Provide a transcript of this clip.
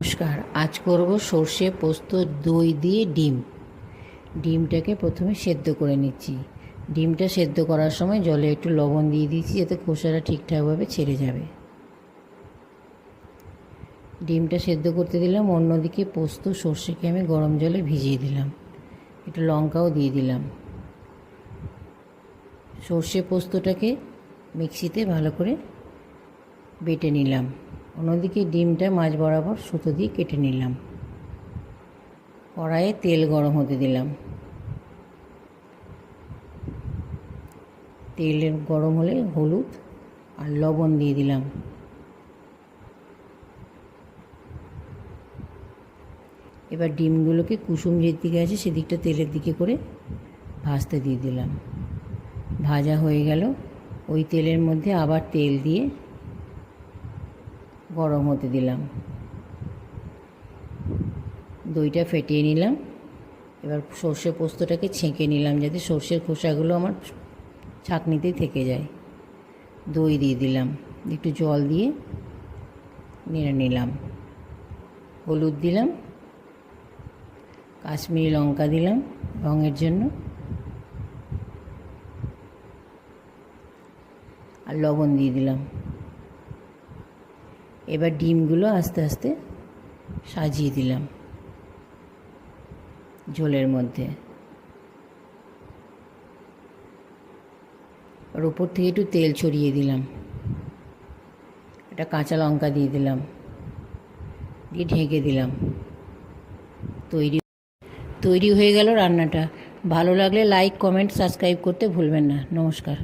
নমস্কার, আজ করব সর্ষে পোস্ত দই দিয়ে ডিমটাকে প্রথমে সেদ্ধ করে নিচ্ছি। ডিমটা সেদ্ধ করার সময় জলে একটু লবণ দিয়ে দিয়েছি যাতে খোসাটা ঠিকঠাকভাবে ছেড়ে যাবে। ডিমটা সেদ্ধ করতে দিলাম, অন্যদিকে পোস্ত সর্ষেকে আমি গরম জলে ভিজিয়ে দিলাম, একটু লঙ্কাও দিয়ে দিলাম। সর্ষে পোস্তটাকে মিক্সিতে ভালো করে বেটে নিলাম। অন্যদিকে ডিমটা মাঝ বরাবর সুতো দিয়ে কেটে নিলাম। কড়াইয়ে তেল গরম হতে দিলাম। তেল গরম হলে হলুদ আর লবণ দিয়ে দিলাম। এবার ডিমগুলোকে কুসুম যেদিকে আছে সেদিকটা তেলের দিকে করে ভাজতে দিয়ে দিলাম। ভাজা হয়ে গেল, ওই তেলের মধ্যে আবার তেল দিয়ে গরম হতে দিলাম। দইটা ফেটিয়ে নিলাম। এবার সর্ষে পোস্তটাকে ছেঁকে নিলাম যাতে সর্ষের খোসাগুলো আমার ছাঁকনিতেই থেকে যায়। দই দিয়ে দিলাম, একটু জল দিয়ে নেড়ে নিলাম। হলুদ দিলাম, কাশ্মীরি লঙ্কা দিলাম রঙের জন্য, আর লবণ দিয়ে দিলাম। এবার ডিমগুলো আস্তে আস্তে সাজিয়ে দিলাম ঝোলের মধ্যে। আর উপর থেকে একটু তেল ছড়িয়ে দিলাম। একটা কাঁচা লঙ্কা দিয়ে দিলাম, দিয়ে ঢেকে দিলাম। তৈরি হয়ে গেল রান্নাটা। ভালো লাগলে লাইক, কমেন্ট, সাবস্ক্রাইব করতে ভুলবেন না। নমস্কার।